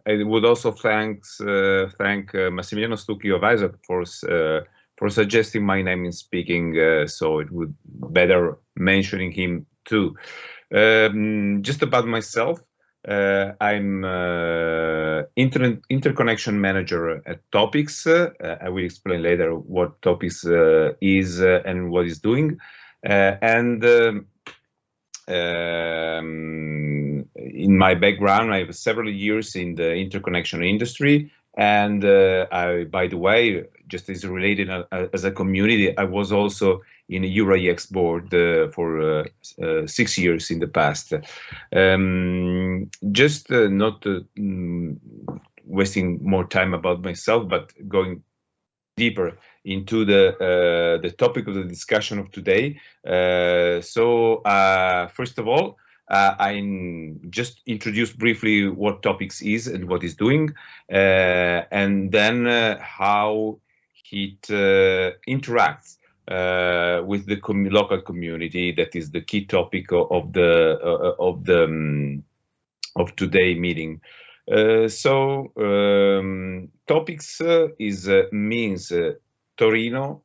I would also thank Massimiliano Stucchi of ISOC for suggesting my name in speaking, so it would better mentioning him too. Just about myself, I'm interconnection manager at Topics. I will explain later what Topics is and what it's doing. In my background, I have several years in the interconnection industry. And by the way, just as related as a community, I was also in a EuroIX board for 6 years in the past. Just not wasting more time about myself, but going deeper into the topic of the discussion of today. First of all, I just introduce briefly what Topics is and what it's doing, and then how it interacts with the local community. That is the key topic of today's meeting. Topics means Torino,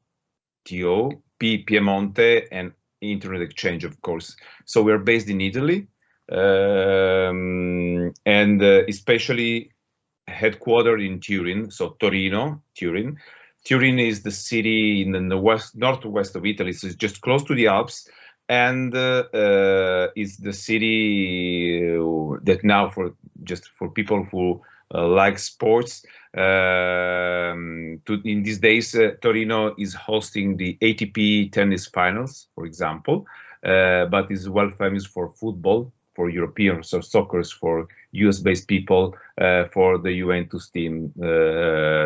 TO, Piemonte, and Internet Exchange, of course. So we're based in Italy, and especially headquartered in Turin. So Torino, Turin. Turin is the city in the northwest of Italy, so it's just close to the Alps, and is the city that now, for people who like sports, in these days, Torino is hosting the ATP tennis finals, for example, but is well famous for football, for Europeans, so soccer for US-based people, for the Juventus team.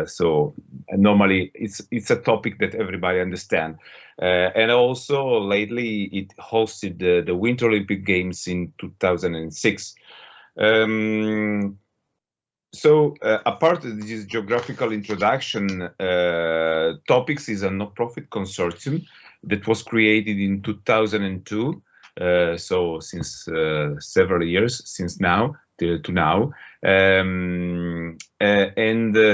So normally it's a topic that everybody understands. And also lately it hosted the Winter Olympic Games in 2006. Apart of this geographical introduction, Topics is a non-profit consortium that was created in 2002. So since several years, since now to now,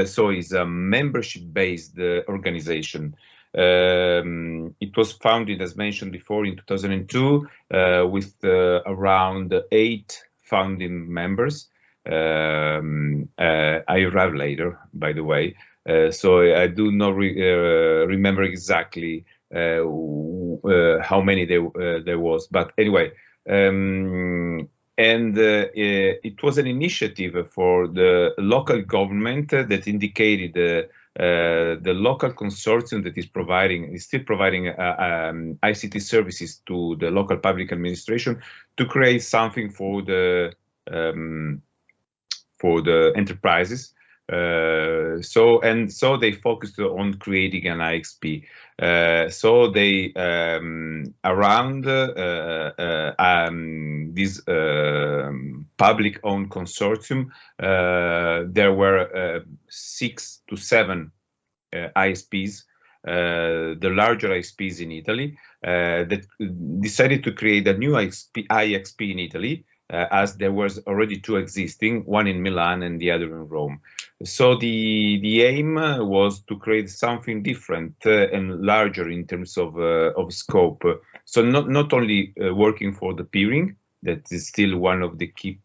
so it's a membership-based organization. It was founded, as mentioned before, in 2002 with around 8 founding members. I arrived later, by the way, so I do not remember exactly how many there was, but anyway, it was an initiative for the local government that indicated the local consortium that is still providing ICT services to the local public administration to create something for the enterprises. So they focused on creating an IXP. So they around this public-owned consortium, there were 6 to 7 ISPs, the larger ISPs in Italy, that decided to create a new IXP in Italy, as there was already 2 existing, one in Milan and the other in Rome. So the aim was to create something different and larger in terms of scope. So not only working for the peering, that is still one of the key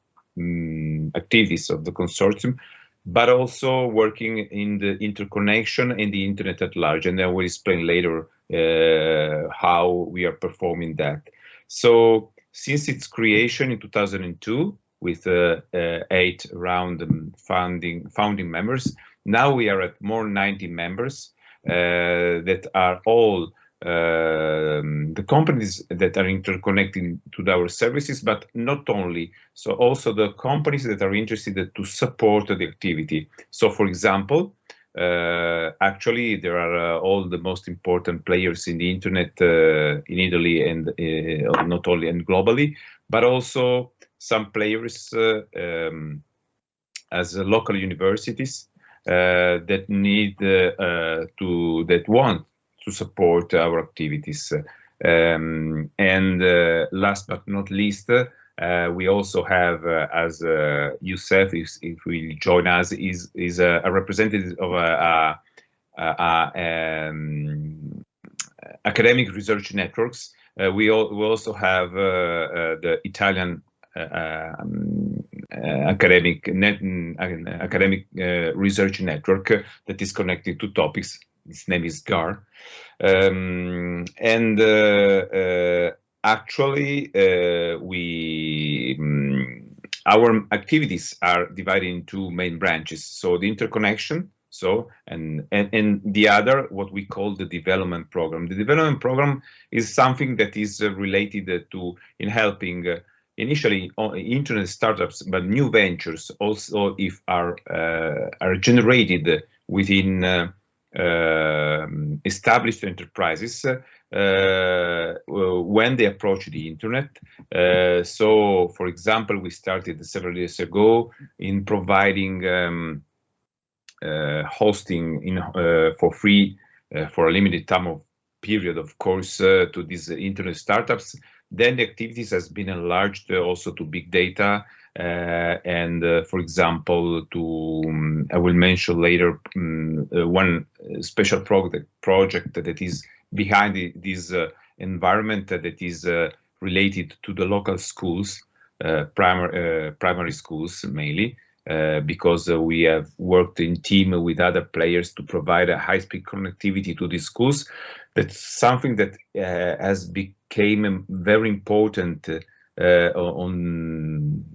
activities of the consortium, but also working in the interconnection and the internet at large. And I will explain later how we are performing that. So since its creation in 2002, with 8 round founding members, now we are at more 90 members that are all the companies that are interconnecting to our services, but not only, so also the companies that are interested to support the activity. So for example, actually there are all the most important players in the internet in Italy, and not only and globally, but also some players as local universities that want to support our activities. And last but not least, We also have, as Yousef, if will join us, is a representative of academic research networks. We also have the Italian academic research network that is connected to topics. Its name is GAR, and actually our activities are divided in two main branches. So the interconnection. And the other, what we call the development program. The development program is something that is related to in helping initially internet startups, but new ventures also if are generated within established enterprises when they approach the internet. So, for example, we started several years ago in providing hosting for free for a limited time of period, of course, to these internet startups. Then the activities has been enlarged also to big data and, for example, to I will mention later one special project that is behind this environment that is related to the local schools, primary schools mainly. Because we have worked in team with other players to provide a high-speed connectivity to these schools. That's something that has become very important on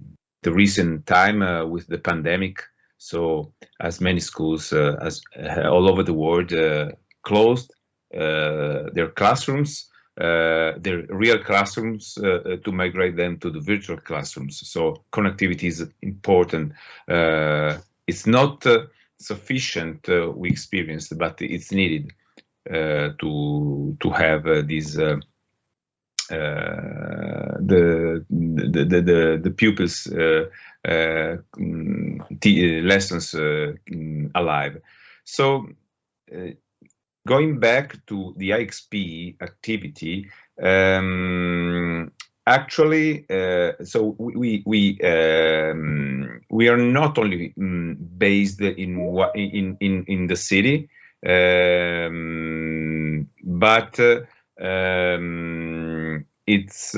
the recent time with the pandemic. So as many schools as all over the world closed their classrooms, their real classrooms to migrate them to the virtual classrooms. So connectivity is important. It's not sufficient, we experienced, but it's needed to have these the pupils lessons alive. So going back to the IXP activity, actually, so we are not only based in the city, but it's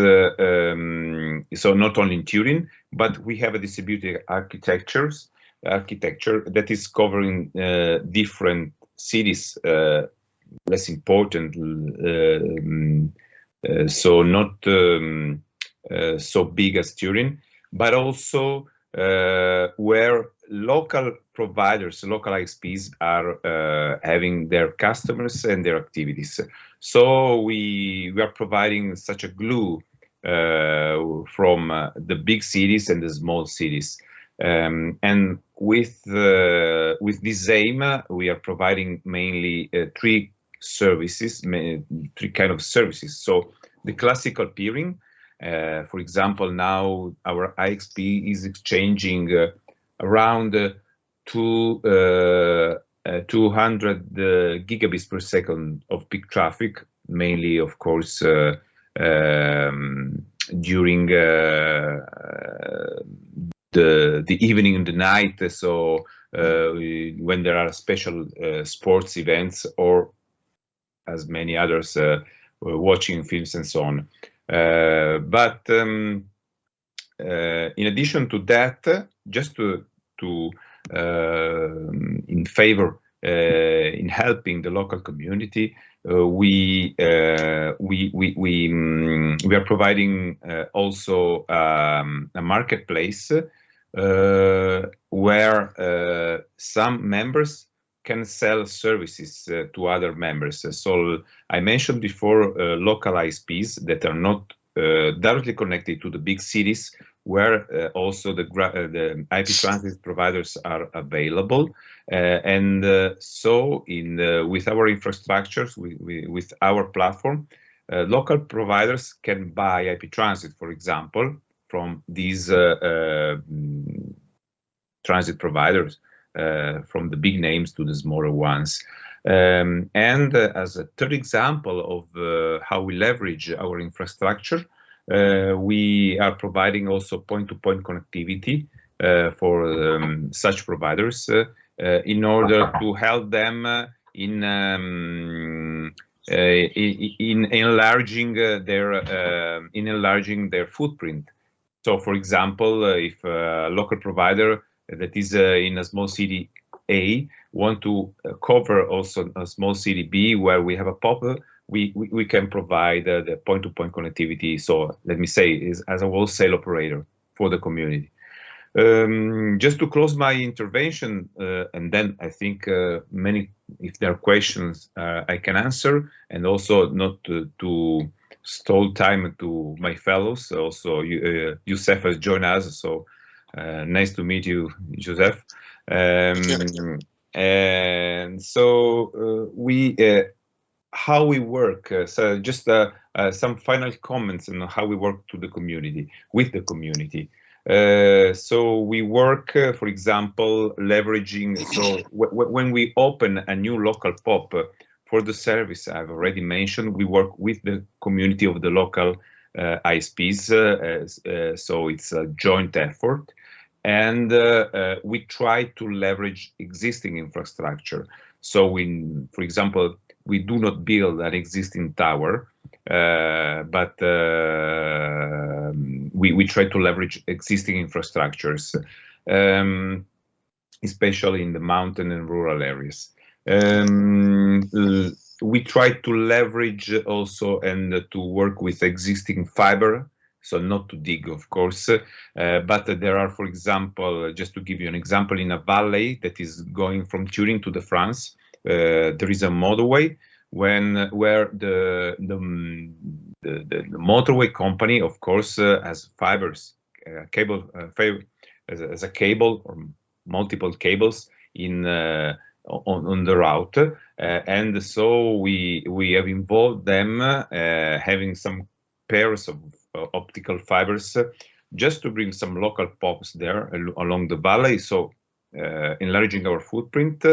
so not only in Turin, but we have a distributed architecture that is covering different cities, less important, so not so big as Turin, but also where local providers, local ISPs are having their customers and their activities. So we are providing such a glue from the big cities and the small cities. And with this aim, we are providing mainly three services, three kind of services. So the classical peering, for example, now our IXP is exchanging around 200 gigabits per second of peak traffic, mainly, of course, during the evening and the night. So when there are special sports events, or as many others, watching films and so on. But in addition to that, just to in favor in helping the local community, we are providing also a marketplace where some members can sell services to other members. So I mentioned before local ISPs that are not directly connected to the big cities, where also the IP transit providers are available. So with our infrastructures, with our platform, local providers can buy IP transit, for example, from these transit providers, from the big names to the smaller ones. And as a third example of how we leverage our infrastructure, We are providing also point-to-point connectivity for such providers in order to help them in enlarging their footprint. So, for example, if a local provider that is in a small city A want to cover also a small city B where we have a POP, we can provide the point-to-point connectivity. So let me say, is as a wholesale operator for the community. Just to close my intervention, and then I think if there are questions, I can answer, and also not to stall time to my fellows. Also, Yousef has joined us, so nice to meet you, Yousef. And so how we work. So just some final comments on how we work with the community. So we work, for example, leveraging. So when we open a new local POP for the service I've already mentioned, we work with the community of the local ISPs. So it's a joint effort, and we try to leverage existing infrastructure. So for example, we do not build an existing tower, but we try to leverage existing infrastructures, especially in the mountain and rural areas. We try to leverage also and to work with existing fiber, so not to dig, of course, but there are, for example, just to give you an example, in a valley that is going from Turin to the France, there is a motorway where the motorway company, of course, has fibers, cable, as a cable or multiple cables on the route, and so we have involved them having some pairs of optical fibers just to bring some local POPs there along the valley. So enlarging our footprint,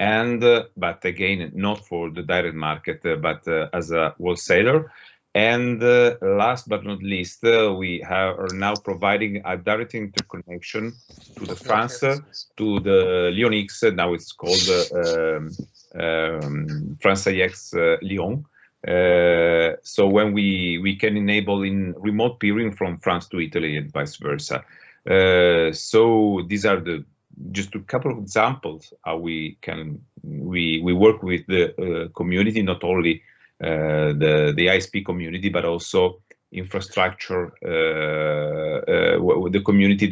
and but again, not for the direct market, but as a wholesaler. And last but not least, we are now providing a direct interconnection to the France, to the Lyon X. Now it's called France IX Lyon. So when we can enable in remote peering from France to Italy and vice versa. So these are just a couple of examples how we work with the community, not only the ISP community, but also infrastructure, the community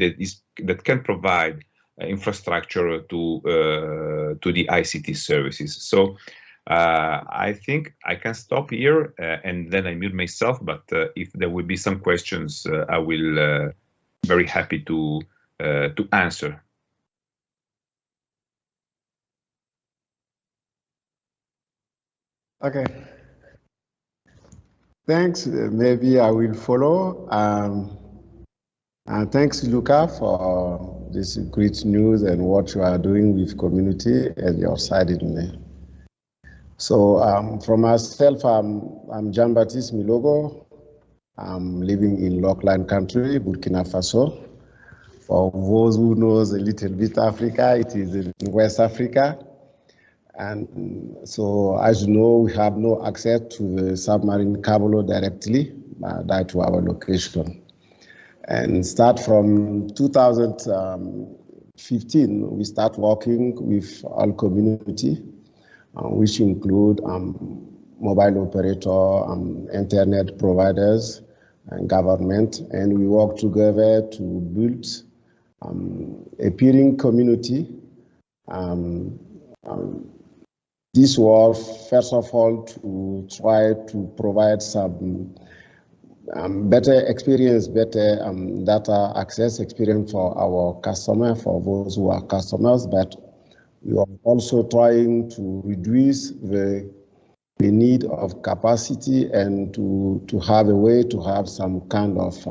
that can provide infrastructure to the ICT services. So I think I can stop here and then I mute myself. But if there will be some questions, I will very happy to answer. Okay. Thanks. Maybe I will follow. And thanks, Luca, for this great news and what you are doing with community and your side in there. So for myself, I'm Jean-Baptiste Millogo. I'm living in Lockland country, Burkina Faso. For those who knows a little bit Africa, it is in West Africa. And so, as you know, we have no access to the submarine cable directly, that to our location. And start from 2015, we start working with all community, which include mobile operator, internet providers, and government. And we work together to build a peering community. This was, first of all, to try to provide some better experience, better data access experience for our customers, for those who are customers, but we are also trying to reduce the need of capacity and to have a way to have some kind of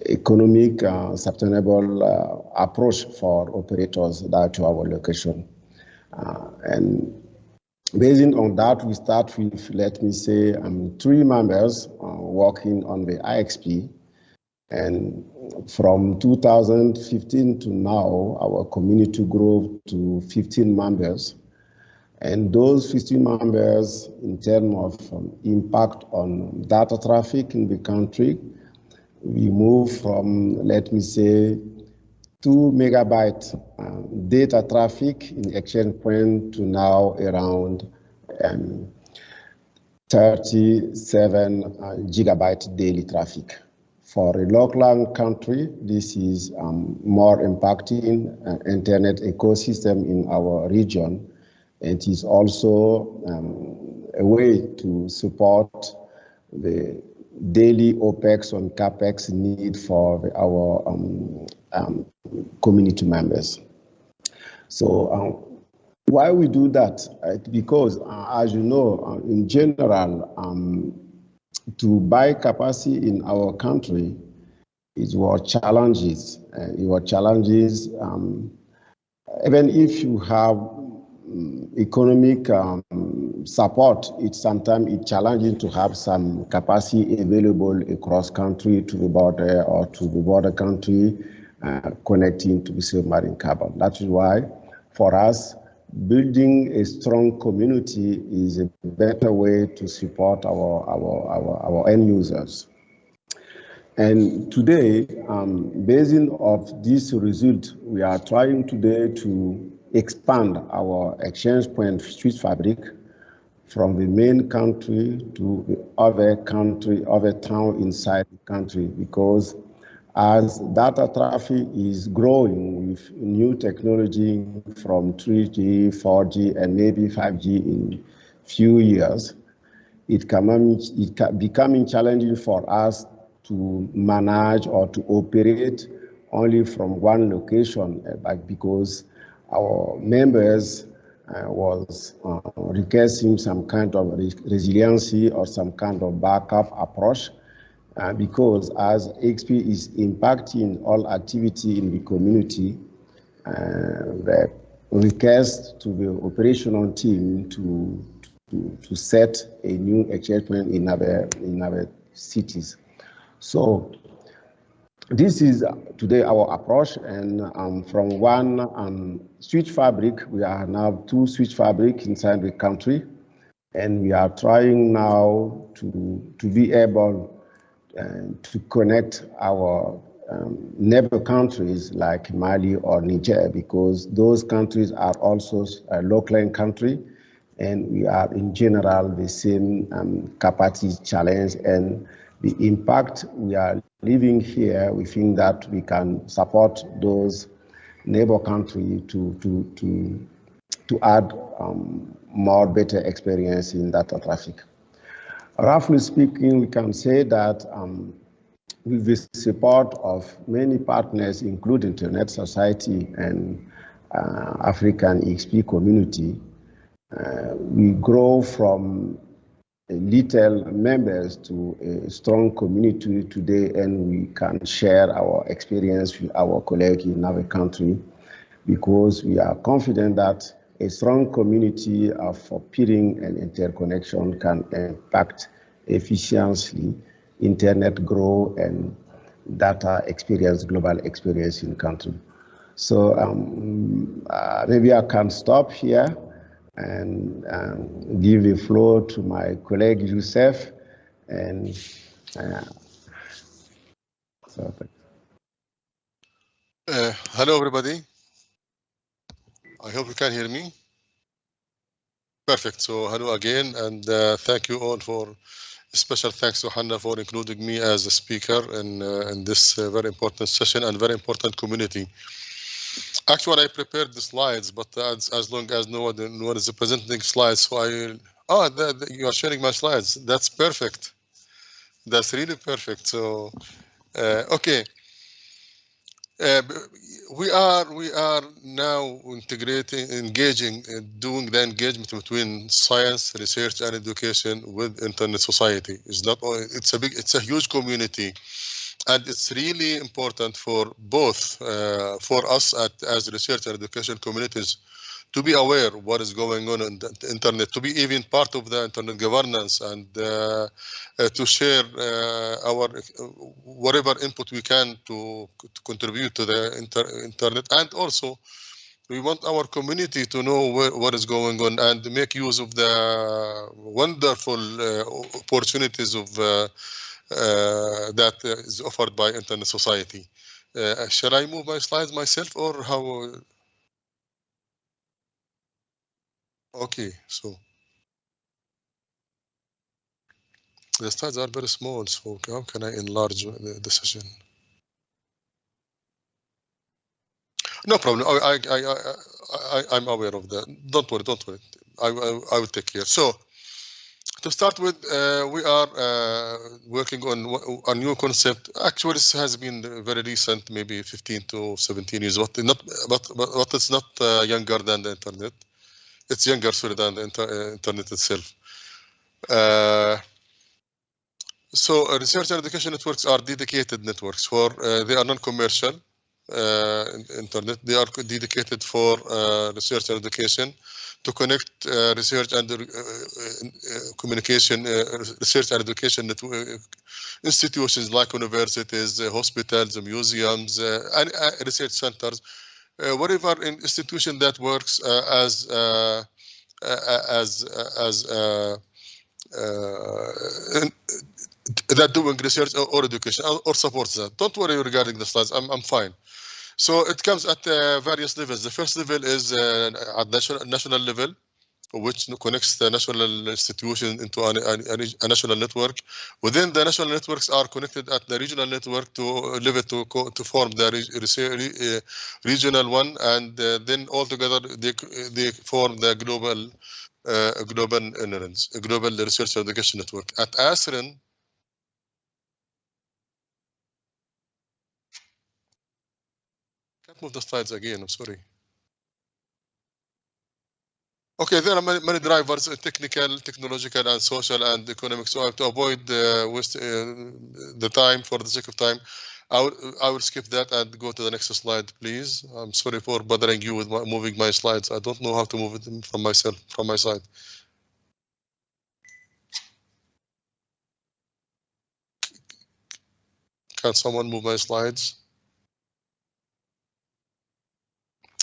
economic, sustainable approach for operators that to our location. And Based on that, we start with, let me say, 3 members working on the IXP. And from 2015 to now, our community grew to 15 members. And those 15 members, in terms of impact on data traffic in the country, we move from, let me say, 2 megabyte data traffic in exchange point to now around 37 gigabyte daily traffic. For a local country, this is more impacting internet ecosystem in our region. It is also a way to support the daily OPEX and CAPEX need for our community members. So why we do that? Because as you know, in general, to buy capacity in our country is what challenges. Even if you have economic support, sometimes challenging to have some capacity available across country to the border or to the border country connecting to the submarine cable. That is why, for us, building a strong community is a better way to support our end users. And today, based on this result, we are trying today to expand our exchange point switch fabric from the main country to the other town inside the country, because as data traffic is growing with new technology from 3G, 4G, and maybe 5G in few years, it becoming challenging for us to manage or to operate only from one location, because our members was requesting some kind of resiliency or some kind of backup approach, because as IXP is impacting all activity in the community, the request to the operational team to set a new exchange point in our cities. So this is today our approach, and from one switch fabric, we are now 2 switch fabric inside the country, and we are trying now to be able to connect our neighbor countries like Mali or Niger, because those countries are also a local country, and we are in general the same capacity challenge, and the impact we are living here, we think that we can support those neighbor countries to add more better experience in data traffic. Roughly speaking, we can say that with the support of many partners, including Internet Society and African IXP community, we grow from little members to a strong community today, and we can share our experience with our colleagues in our country, because we are confident that a strong community of peering and interconnection can impact efficiently internet growth and data experience, global experience in country. So maybe I can stop here and give the floor to my colleague Yousef. And hello, everybody. I hope you can hear me. Perfect. So hello again, and thank you all for. Special thanks to Hannah for including me as a speaker in this very important session and very important community. Actually, I prepared the slides, but as long as no one is presenting slides, so you are sharing my slides. That's perfect. That's really perfect. So, okay. We are now engaging, doing the engagement between science, research, and education with internet society. It's a huge community, and it's really important for both for us as research and education communities to be aware of what is going on in the internet, to be even part of the internet governance, and to share our whatever input we can to contribute to the internet. And also, we want our community to know what is going on and make use of the wonderful opportunities of that is offered by Internet Society. Shall I move my slides myself, or how? Okay, so the slides are very small, so how can I enlarge the session? No problem. I'm aware of that. Don't worry. Don't worry. I will take care. So, to start with, we are working on a new concept. Actually, this has been very recent, maybe 15 to 17 years, but it's not younger than the internet. It's younger, sorry, than the internet itself. So, research and education networks are dedicated networks for they are non-commercial. Internet. They are dedicated for research and education to connect research and communication, research and education institutions like universities, hospitals, museums, and research centers, whatever institution that works that doing research or education or supports that. Don't worry regarding the slides. I'm fine. So it comes at various levels. The first level is at national level, which connects the national institution into a national network. Within the national networks are connected at the regional network to level to form the regional one, and then altogether they form the global global research and education network. At ASREN, can't move the slides again, I'm sorry. Okay, there are many drivers, technical, technological, and social and economic. So to avoid the time, for the sake of time, I will skip that and go to the next slide, please. I'm sorry for bothering you with moving my slides. I don't know how to move it from my side. Can someone move my slides?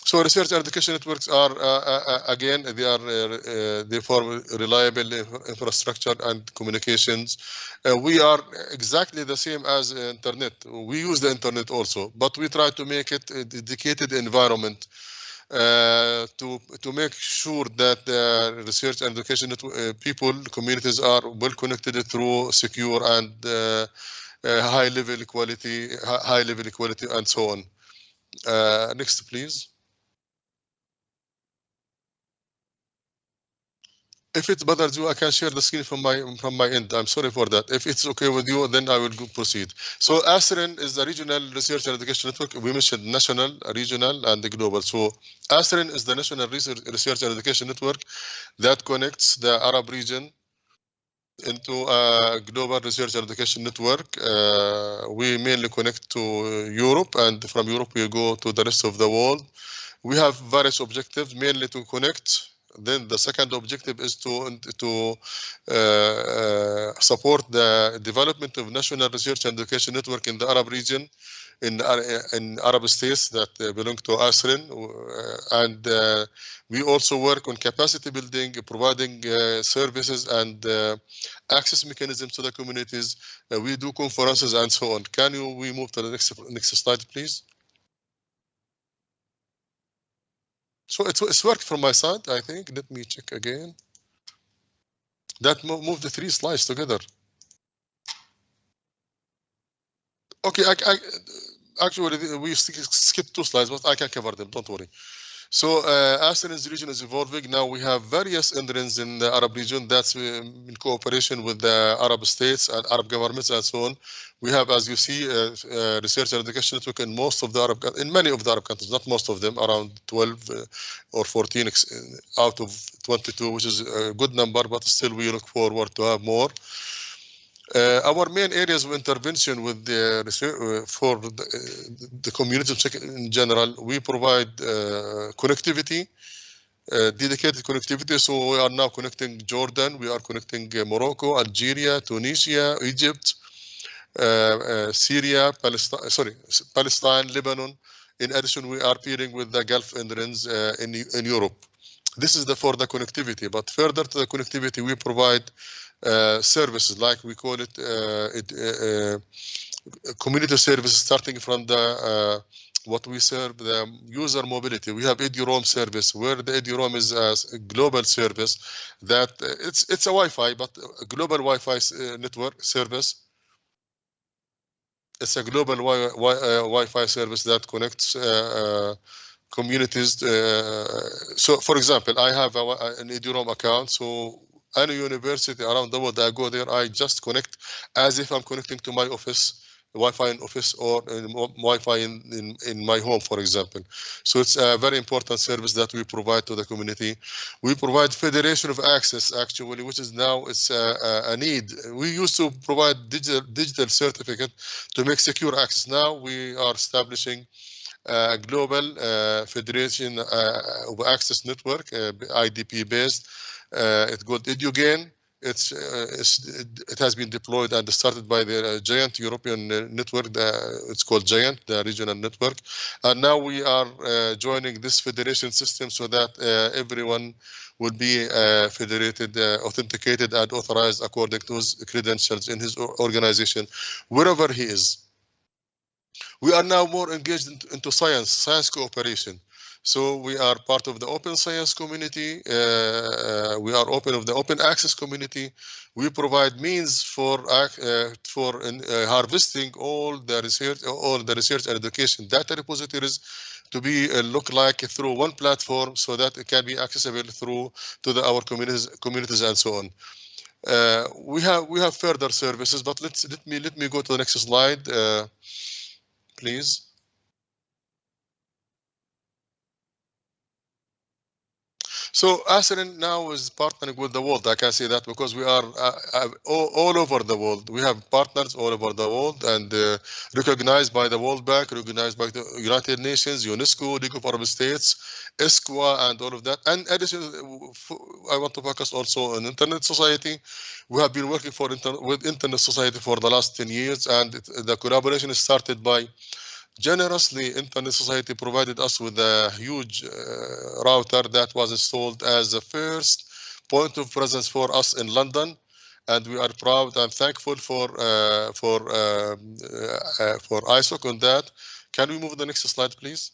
So research and education networks are again they form reliable infrastructure and communications. We are exactly the same as internet. We use the internet also, but we try to make it a dedicated environment to make sure that the research and education people, communities are well connected through secure and high level equality, and so on. Next, please. If it bothers you, I can share the screen from my end. I'm sorry for that. If it's okay with you, then I will proceed. So ASREN is the regional research and education network. We mentioned national, regional, and the global. So ASREN is the national research and education network that connects the Arab region into a global research and education network. We mainly connect to Europe, and from Europe we go to the rest of the world. We have various objectives, mainly to connect. Then the second objective is to support the development of national research and education network in the Arab region, in Arab states that belong to ASREN, and we also work on capacity building, providing services and access mechanisms to the communities. We do conferences and so on. We move to the next slide, please? So it's worked from my side, I think. Let me check again. That move the 3 slides together. Okay, actually we skipped 2 slides, but I can cover them. Don't worry. So ASREN's region is evolving. Now we have various NRENs in the Arab region that's in cooperation with the Arab states and Arab governments and so on. We have, as you see, research and education network in many of the Arab countries, not most of them, around 12 or 14 out of 22, which is a good number, but still we look forward to have more. Our main areas of intervention with the for the community in general, we provide connectivity dedicated connectivity. So we are now connecting Jordan, we are connecting Morocco, Algeria, Tunisia, Egypt, Syria, Palestine, Lebanon. In addition, we are peering with the Gulf Endurance in Europe. This is for the connectivity, but further to the connectivity, we provide services like we call it community services, starting from the what we serve, the user mobility. We have EduRoam service, where the EduRoam is a global service that it's a Wi-Fi, but a global Wi-Fi network service. It's a global Wi-Fi service that connects communities. So, for example, I have an EduRoam account. So, any university around the world, I go there, I just connect as if I'm connecting to my office, Wi-Fi in office, or Wi-Fi in my home, for example. So it's a very important service that we provide to the community. We provide federation of access, actually, which is now it's a need. We used to provide digital certificate to make secure access. Now we are establishing a global federation of access network, IDP based. It's called EduGain. It has been deployed and started by the giant European network. It's called Giant, the regional network. And now we are joining this federation system so that everyone will be federated, authenticated, and authorized according to his credentials in his organization, wherever he is. We are now more engaged into science cooperation. So we are part of the open science community. We are open of the open access community. We provide means for harvesting all the research and education data repositories to be look like through one platform, so that it can be accessible through to our communities and so on. We have further services, but let me go to the next slide, please. So ASRIN now is partnering with the world. I can say that because we are all over the world. We have partners all over the world, and recognized by the World Bank, recognized by the United Nations, UNESCO, League of Arab States, ESCWA, and all of that. And additionally, I want to focus also on Internet Society. We have been working with Internet Society for the last 10 years, and the collaboration started by generously. Internet Society provided us with a huge router that was installed as the first point of presence for us in London, and we are proud and thankful for ISOC on that. Can we move the next slide, please?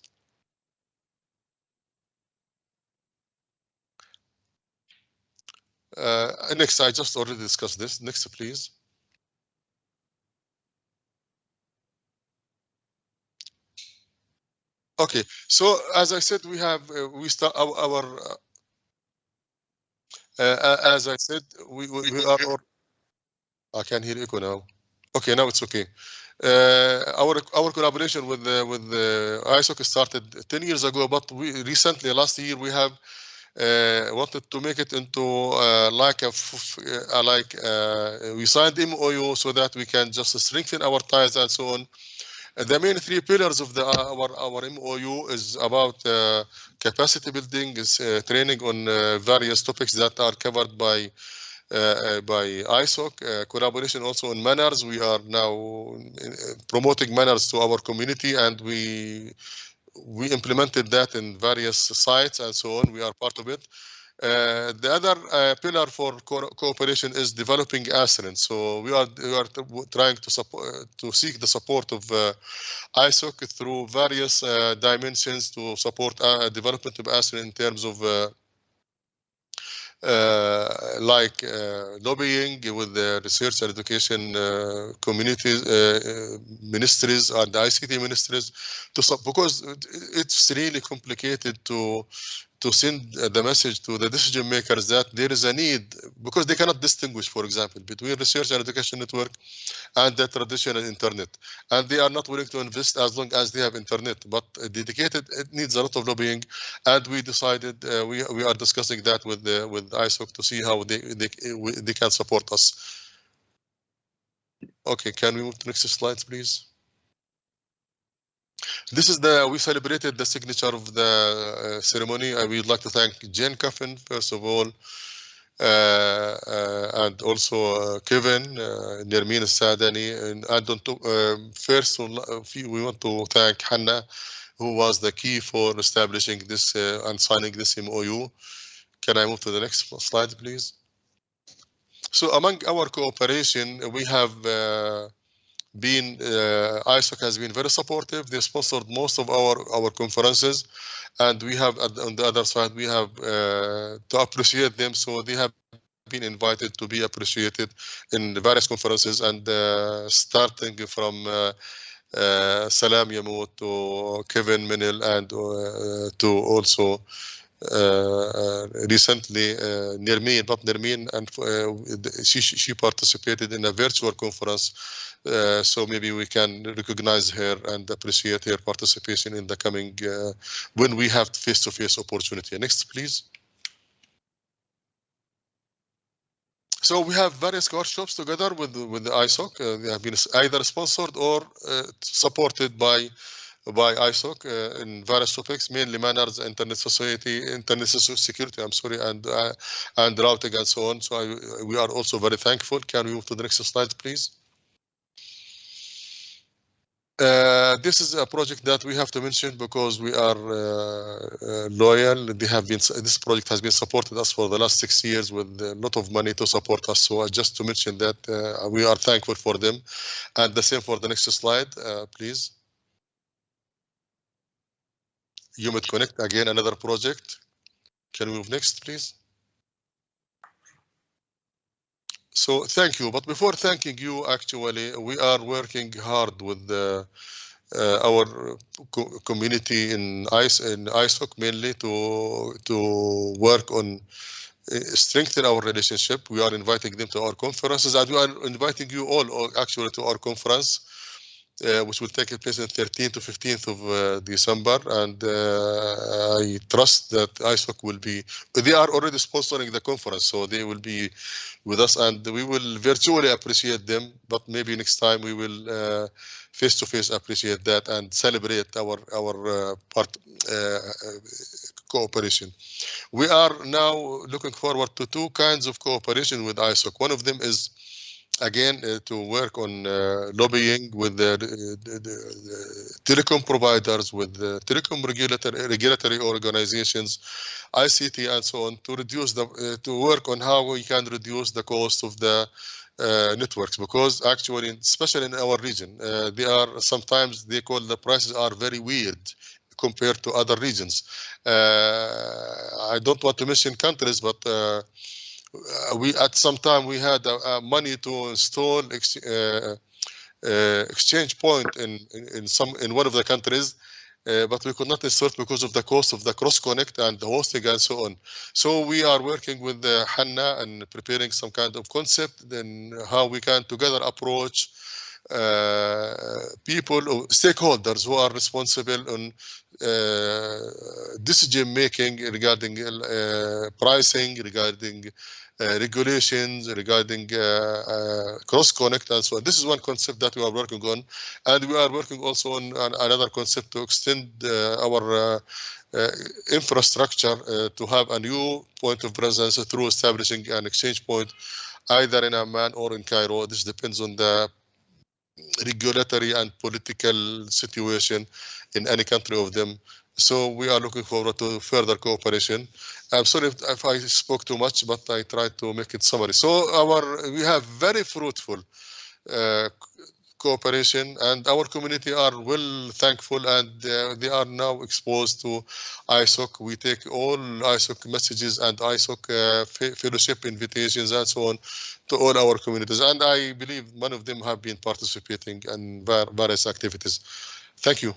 Next, I just already discussed this. Next, please. Okay, so as I said, we have we start as I said, we are. I can hear echo now. Okay, now it's okay. Our collaboration with the ISOC started 10 years ago, but we recently, last year, we have wanted to make it into we signed MOU so that we can just strengthen our ties and so on. The main three pillars of our MOU is about capacity building, is training on various topics that are covered by ISOC, collaboration also on manners. We are now promoting manners to our community, and we implemented that in various sites and so on. We are part of it. The other pillar for cooperation is developing ASRIN. So we are trying to seek the support of ISOC through various dimensions to support development of ASRIN in terms of lobbying with the research and education communities, ministries, and the ICT ministries, because it's really complicated to send the message to the decision makers that there is a need, because they cannot distinguish, for example, between research and education network and the traditional internet, and they are not willing to invest as long as they have internet. But dedicated, it needs a lot of lobbying, and we decided we are discussing that with ISOC to see how they can support us. Okay, can we move to the next slide, please? This is we celebrated the signature of the ceremony. I would like to thank Jane Coffin, first of all, and also Kevin, Nermin Sadani, and first we want to thank Hannah, who was the key for establishing this and signing this MOU. Can I move to the next slide, please? So among our cooperation, we have ISOC has been very supportive. They sponsored most of our conferences, and we have on the other side we have to appreciate them. So they have been invited to be appreciated in the various conferences, and starting from Salam Yamut to Kevin Minil, and to also recently Nermin, but Nermin, and she participated in a virtual conference, so maybe we can recognize her and appreciate her participation in the coming when we have face-to-face opportunity. Next, please. So we have various workshops together with the ISOC. They have been either sponsored or supported by ISOC in various topics, mainly manners, internet security, I'm sorry, and routing and so on. So we are also very thankful. Can we move to the next slide, please? This is a project that we have to mention because we are loyal. This project has been supported us for the last 6 years with a lot of money to support us. So just to mention that we are thankful for them, and the same for the next slide, please. Humid Connect, again, another project. Can we move next, please? So thank you. But before thanking you, actually, we are working hard with our community in ISOC mainly to work on strengthen our relationship. We are inviting them to our conferences, and we are inviting you all actually to our conference, which will take place on 13th to 15th of December, and I trust that ISOC will be, they are already sponsoring the conference, so they will be with us, and we will virtually appreciate them, but maybe next time we will face-to-face appreciate that and celebrate our cooperation. We are now looking forward to 2 kinds of cooperation with ISOC. One of them is, again, to work on lobbying with the telecom providers, with the telecom regulatory organizations, ICT, and so on, to reduce to work on how we can reduce the cost of the networks, because actually, especially in our region, sometimes they call the prices are very weird compared to other regions. I don't want to mention countries, but we at some time we had money to install exchange point in one of the countries, but we could not install it because of the cost of the cross connect and the hosting and so on. So we are working with Hannah and preparing some kind of concept, then how we can together approach people, stakeholders who are responsible on decision making regarding pricing, regarding regulations, regarding cross connect and so on. This is one concept that we are working on, and we are working also on another concept to extend our infrastructure to have a new point of presence through establishing an exchange point either in Amman or in Cairo. This depends on the regulatory and political situation in any country of them. So we are looking forward to further cooperation. I'm sorry if I spoke too much, but I tried to make it summary. So we have very fruitful cooperation, and our community are well thankful, and they are now exposed to ISOC. We take all ISOC messages and ISOC fellowship invitations and so on to all our communities, and I believe many of them have been participating in various activities. Thank you.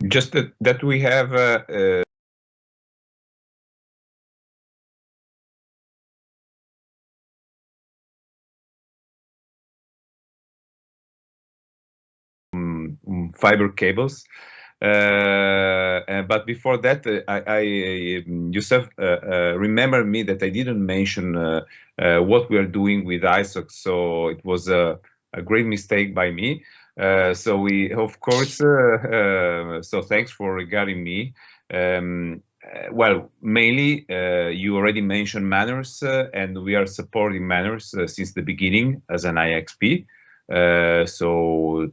Just that we have fiber cables. But before that, Yousef remembered me that I didn't mention what we are doing with ISOC, so it was a great mistake by me. So we, of course, so thanks for regarding me. Well, mainly, you already mentioned manners, and we are supporting manners since the beginning as an IXP. So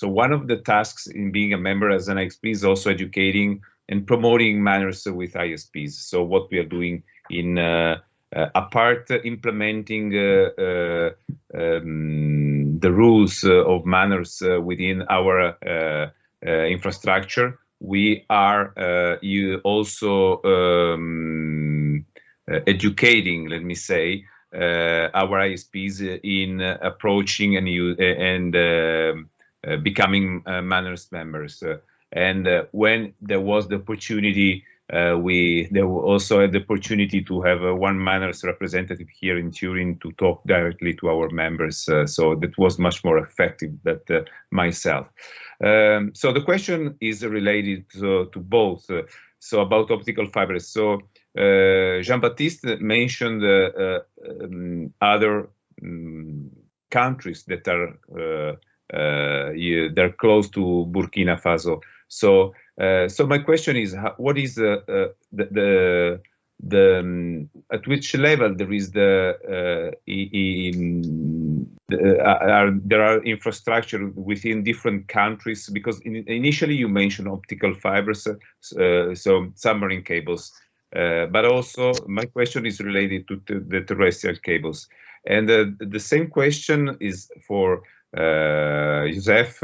one of the tasks in being a member as an IXP is also educating and promoting manners with ISPs. So what we are doing in apart implementing the rules of manners within our infrastructure, we are also educating, let me say, our ISPs in approaching and becoming manners members. And when there was the opportunity, we also had the opportunity to have one manners representative here in Turin to talk directly to our members. So that was much more effective than myself. So the question is related to both. So about optical fibers. So Jean-Baptiste mentioned other countries that are they're close to Burkina Faso. So my question is, what is at which level there is there are infrastructure within different countries? Because initially you mentioned optical fibers, so submarine cables, but also my question is related to the terrestrial cables. And the same question is for Yousef,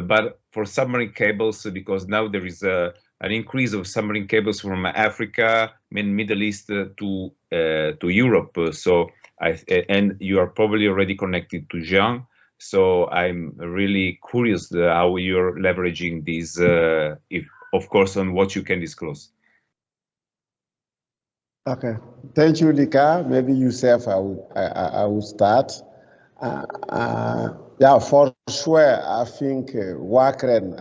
but for submarine cables, because now there is an increase of submarine cables from Africa and Middle East to Europe. So and you are probably already connected to Jean. So I'm really curious how you're leveraging these, if of course, on what you can disclose. Okay, thank you, Luca. Maybe Yousef, I will start. Yeah, for sure. I think WACREN,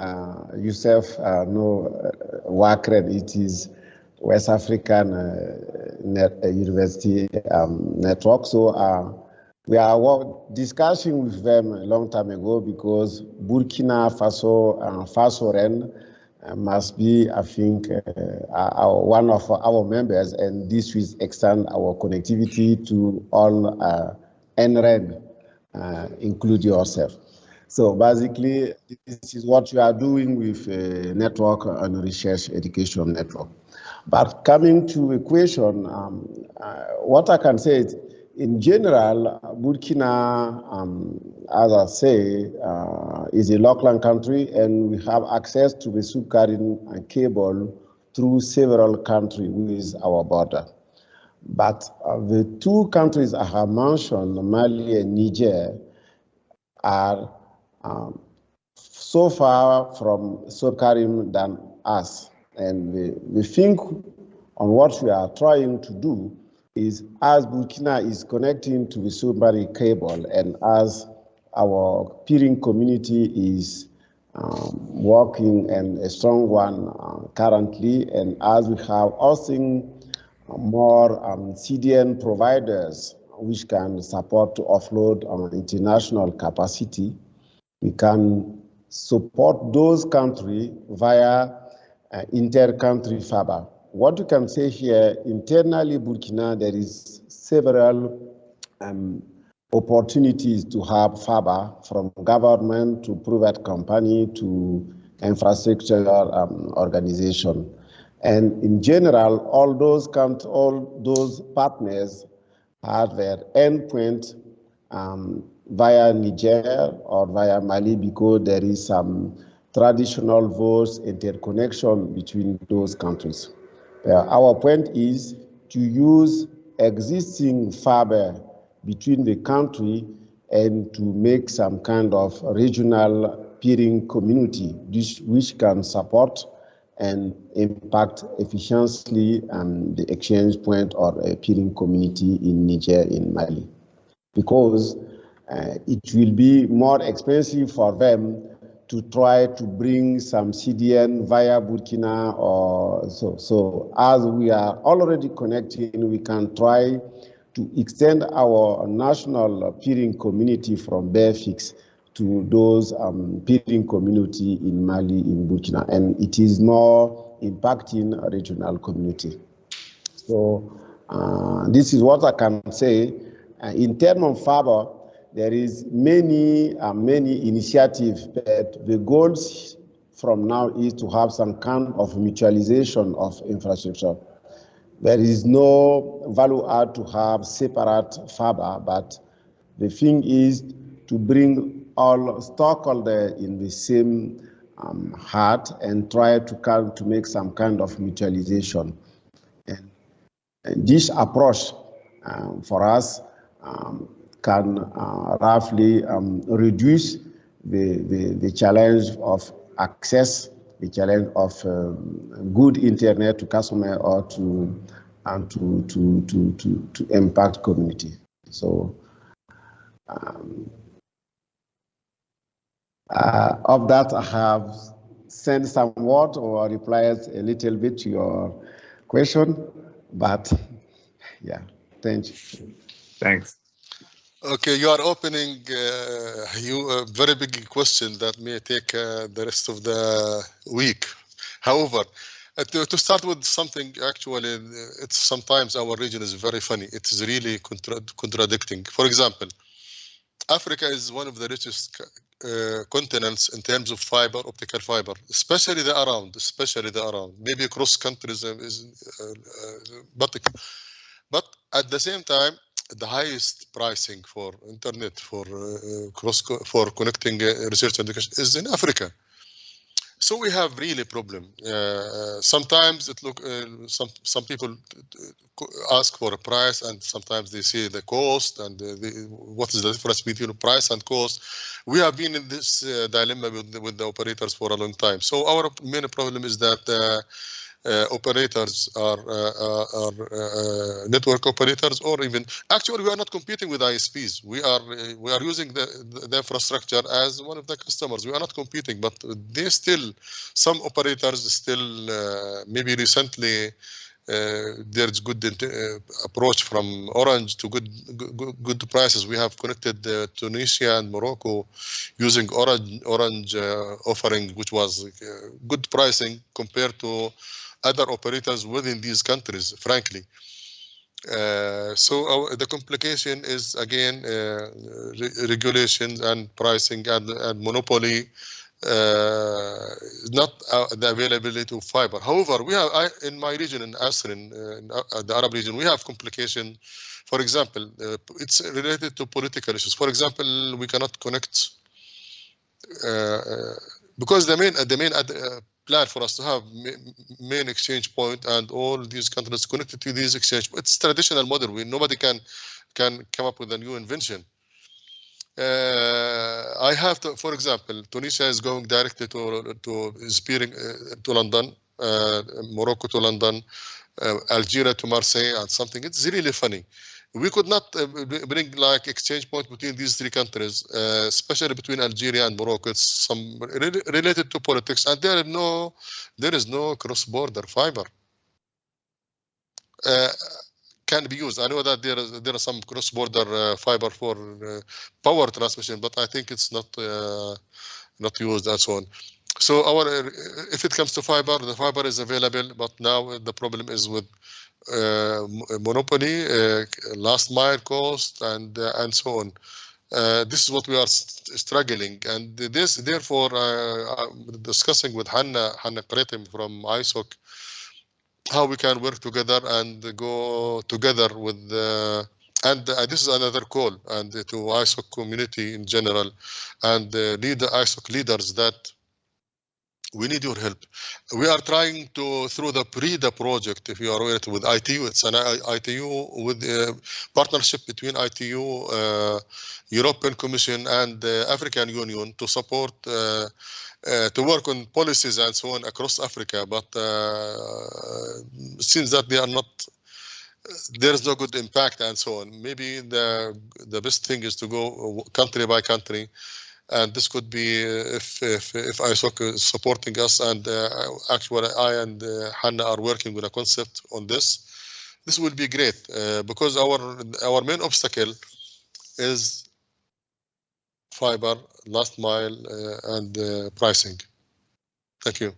Yousef, no, WACREN, it is West African University Network. So we are discussing with them a long time ago because Burkina Faso and FASOREN must be, I think, one of our members, and this will extend our connectivity to all NREN. Include yourself. So basically, this is what you are doing with network and research education network. But coming to a question, what I can say is, in general, Burkina, as I say, is a local country, and we have access to the submarine cable through several countries with our border. But the two countries I have mentioned, Mali and Niger, are so far from submarine than us. And we think on what we are trying to do is, as Burkina is connecting to the submarine cable, and as our peering community is working, and a strong one currently, and as we have also more CDN providers which can support to offload on international capacity, we can support those countries via inter-country fiber. What you can say here, internally Burkina, there is several opportunities to have fiber, from government to private company to infrastructure organization. And in general, all those partners have their endpoint via Niger or via Mali, because there is some traditional voice interconnection between those countries. Our point is to use existing fiber between the country and to make some kind of regional peering community which can support and impact efficiently the exchange point or a peering community in Niger, in Mali. Because it will be more expensive for them to try to bring some CDN via Burkina or so. So as we are already connecting, we can try to extend our national peering community from Barefix to those peering community in Mali, in Burkina, and it is more impacting a regional community. So this is what I can say. In terms of fiber, there is many initiatives, but the goals from now is to have some kind of mutualization of infrastructure. There is no value add to have separate fiber, but the thing is to bring all stakeholders in the same heart and try to make some kind of mutualization. And this approach for us can roughly reduce the challenge of access, the challenge of good internet to customer or to impact community. So of that, I have sent some word or replied a little bit to your question, but yeah, thank you. Thanks. Okay, you are opening a very big question that may take the rest of the week. However, to start with something, actually, it's sometimes our region is very funny. It is really contradicting. For example, Africa is one of the richest continents in terms of fiber, optical fiber, especially the around. Maybe across countries, but at the same time, the highest pricing for internet for connecting research and education is in Africa. So we have really problem. Sometimes it look some people ask for a price, and sometimes they see the cost and what is the difference between price and cost. We have been in this dilemma with the operators for a long time. So our main problem is that operators are network operators, or even actually we are not competing with ISPs. We are using the infrastructure as one of the customers. We are not competing, but they still, some operators still maybe recently there's good approach from Orange to good prices. We have connected Tunisia and Morocco using Orange offering, which was good pricing compared to other operators within these countries, frankly. So the complication is again regulations and pricing and monopoly, not the availability of fiber. However, we have in my region, in Asrin, the Arab region, we have complication. For example, it's related to political issues. For example, we cannot connect because the main plan for us to have main exchange point and all these countries connected to these exchange. It's traditional model. Nobody can come up with a new invention. I have to, for example, Tunisia is going directly to spearing to London, Morocco to London, Algeria to Marseille, and something. It's really funny. We could not bring like exchange point between these three countries, especially between Algeria and Morocco. It's some related to politics, and there is no cross-border fiber. Can be used. I know that there are some cross-border fiber for power transmission, but I think it's not used and so on. So if it comes to fiber, the fiber is available, but now the problem is with monopoly, last mile cost, and so on. This is what we are struggling, and this therefore I'm discussing with Hanna Kretim from ISOC how we can work together and go together with and this is another call and to ISOC community in general and lead the ISOC leaders that we need your help. We are trying to, through the PRIDA project, if you are aware, with ITU, it's an ITU with a partnership between ITU, European Commission and African Union to support, to work on policies and so on across Africa. But since that they are not, there's no good impact and so on. Maybe the best thing is to go country by country. And this could be if ISOC is supporting us, and actually I and Hannah are working with a concept on this. This will be great because our main obstacle is fiber, last mile, and pricing. Thank you.